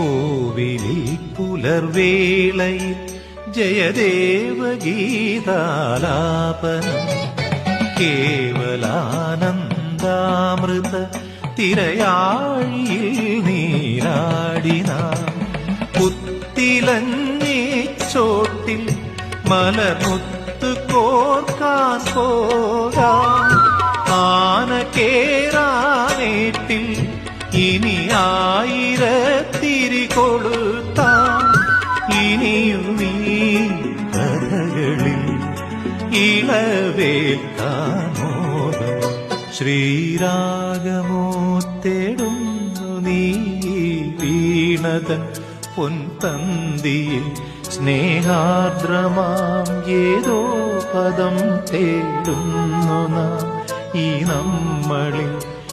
കോവിലിൽ പുലർവേളയിൽ ജയദേവഗീതാലാപനം കേവലാനന്ദാമൃത തിരയാഴിയിൽ നീരാടിനാം പുത്തിലഞ്ഞേ ചോട്ടിൽ മലർമുത്ത് കോർക്കാൻ പോകാം ആന കേറാനേട്ടിൽ ഇനി ആയിരത്തിരി കൊളുത്താം ഇനിയുമീ കഥകളിൽ ഇളവേൽക്കാമോദം ശ്രീരാഗമോ തേടുന്നു നീ വീണതൻ പൊൻതന്തിയിൽ സ്നേഹാർദ്രമാം ഏതോ പദം തേടുന്നു നാം ഈ നമ്മളിൽ